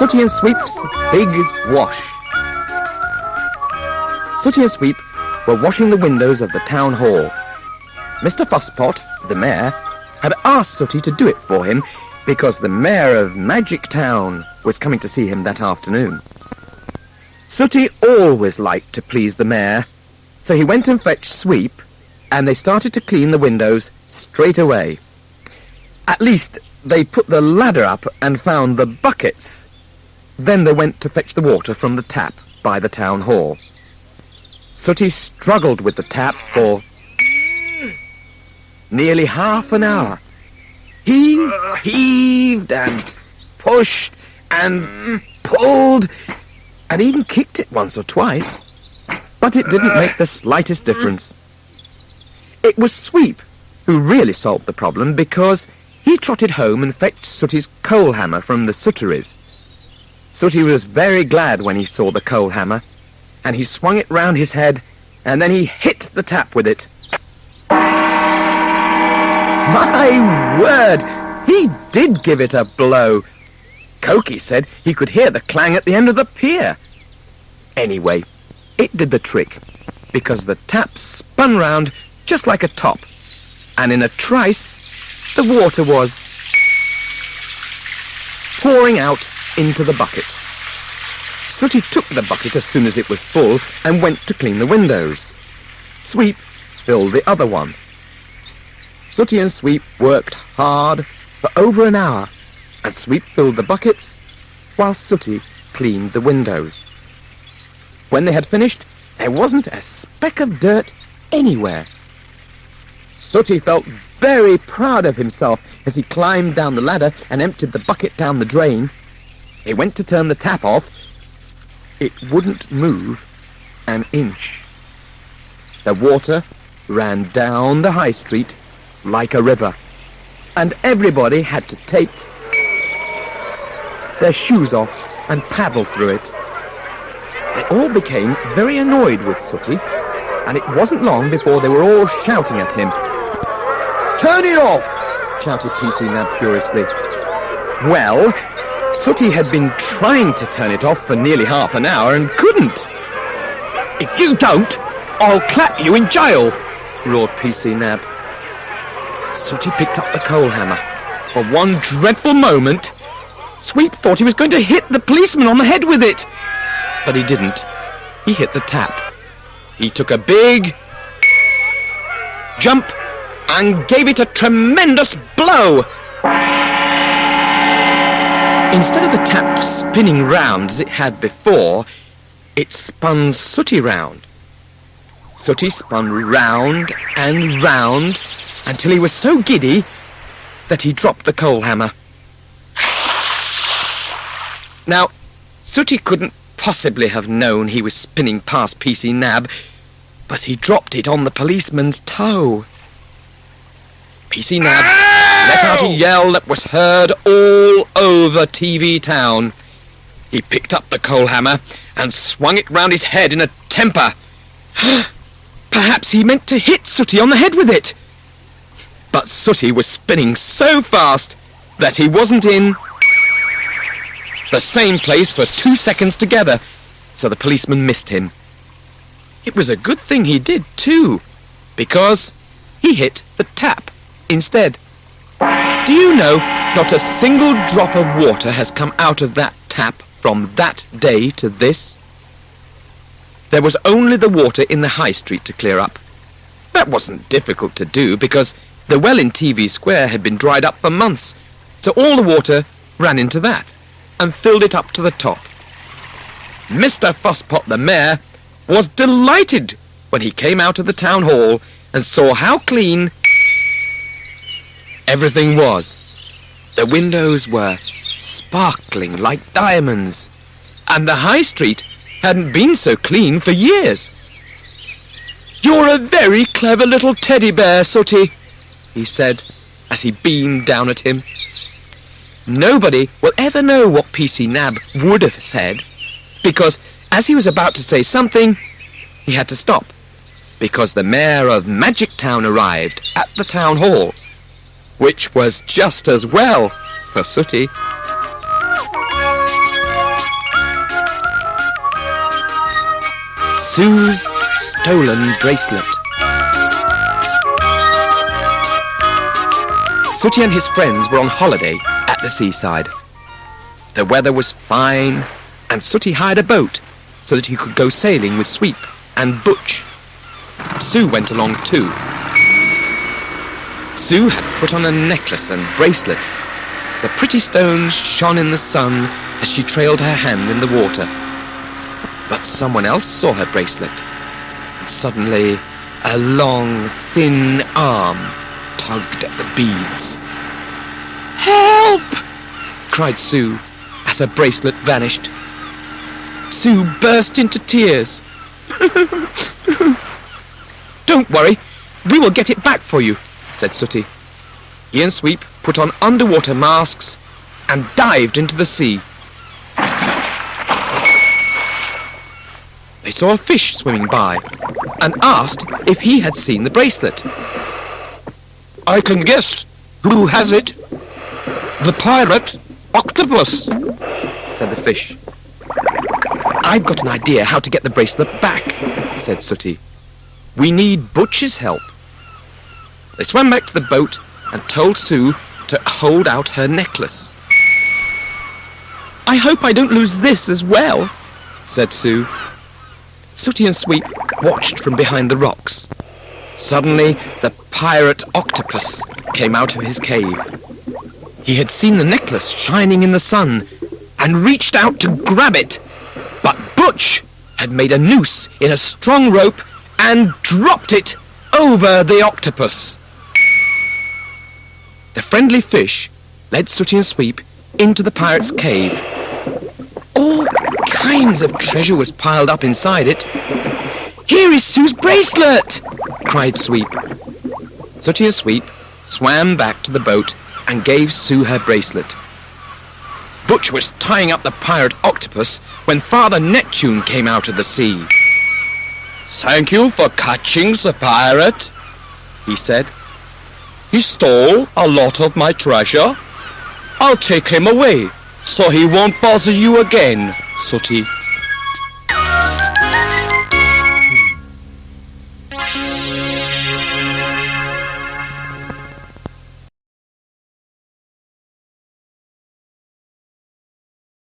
Sooty and Sweep's Big Wash. Sooty and Sweep were washing the windows of the town hall. Mr. Fusspot, the mayor, had asked Sooty to do it for him because the mayor of Magic Town was coming to see him that afternoon. Sooty always liked to please the mayor, so he went and fetched Sweep, and they started to clean the windows straight away. At least, they put the ladder up and found the buckets. Then they went to fetch the water from the tap by the town hall. Sooty struggled with the tap for nearly half an hour. He heaved and pushed and pulled and even kicked it once or twice, but it didn't make the slightest difference. It was Sweep who really solved the problem because he trotted home and fetched Sooty's coal hammer from the sooteries. Sooty was very glad when he saw the coal hammer, and he swung it round his head, and then he hit the tap with it. My word! He did give it a blow. Cokie said he could hear the clang at the end of the pier. Anyway, it did the trick, because the tap spun round just like a top, and in a trice, the water was pouring out into the bucket. Sooty took the bucket as soon as it was full and went to clean the windows. Sweep filled the other one. Sooty and Sweep worked hard for over an hour, and Sweep filled the buckets while Sooty cleaned the windows. When they had finished, there wasn't a speck of dirt anywhere. Sooty felt very proud of himself as he climbed down the ladder and emptied the bucket down the drain. He went to turn the tap off. It wouldn't move an inch. The water ran down the high street like a river, and everybody had to take their shoes off and paddle through it. They all became very annoyed with Sooty, and it wasn't long before they were all shouting at him. "Turn it off!" shouted PC Nab furiously. Well, Sooty had been trying to turn it off for nearly half an hour and couldn't. "If you don't, I'll clap you in jail," roared PC Nab. Sooty picked up the coal hammer. For one dreadful moment, Sweep thought he was going to hit the policeman on the head with it. But he didn't. He hit the tap. He took a big jump and gave it a tremendous blow. Instead of the tap spinning round as it had before, it spun Sooty round. Sooty spun round and round until he was so giddy that he dropped the coal hammer. Now, Sooty couldn't possibly have known he was spinning past PC Nab, but he dropped it on the policeman's toe. PC Nab let out a yell that was heard all over TV town. He picked up the coal hammer and swung it round his head in a temper. Perhaps he meant to hit Sooty on the head with it. But Sooty was spinning so fast that he wasn't in the same place for 2 seconds together, so the policeman missed him. It was a good thing he did, too, because he hit the tap instead. Do you know, not a single drop of water has come out of that tap from that day to this? There was only the water in the high street to clear up. That wasn't difficult to do because the well in TV Square had been dried up for months, so all the water ran into that and filled it up to the top. Mr. Fusspot, the mayor, was delighted when he came out of the town hall and saw how clean everything was. The windows were sparkling like diamonds, and the high street hadn't been so clean for years. "You're a very clever little teddy bear, Sooty," he said as he beamed down at him. Nobody will ever know what PC Nab would have said, because as he was about to say something, he had to stop, because the mayor of Magic Town arrived at the town hall, which was just as well for Sooty. Sue's stolen bracelet. Sooty and his friends were on holiday at the seaside. The weather was fine, and Sooty hired a boat so that he could go sailing with Sweep and Butch. Sue went along too. Sue had put on a necklace and bracelet. The pretty stones shone in the sun as she trailed her hand in the water. But someone else saw her bracelet, and suddenly a long, thin arm tugged at the beads. "Help!" cried Sue as her bracelet vanished. Sue burst into tears. "Don't worry, we will get it back for you," said Sooty. He and Sweep put on underwater masks and dived into the sea. They saw a fish swimming by and asked if he had seen the bracelet. "I can guess who has it. The pirate octopus," said the fish. "I've got an idea how to get the bracelet back," said Sooty. "We need Butch's help." They swam back to the boat and told Sue to hold out her necklace. "I hope I don't lose this as well," said Sue. Sooty and Sweep watched from behind the rocks. Suddenly, the pirate octopus came out of his cave. He had seen the necklace shining in the sun and reached out to grab it. But Butch had made a noose in a strong rope and dropped it over the octopus. The friendly fish led Sooty and Sweep into the pirate's cave. All kinds of treasure was piled up inside it. "Here is Sue's bracelet!" cried Sweep. Sooty and Sweep swam back to the boat and gave Sue her bracelet. Butch was tying up the pirate octopus when Father Neptune came out of the sea. "Thank you for catching the pirate," he said. "He stole a lot of my treasure. I'll take him away so he won't bother you again, Sooty."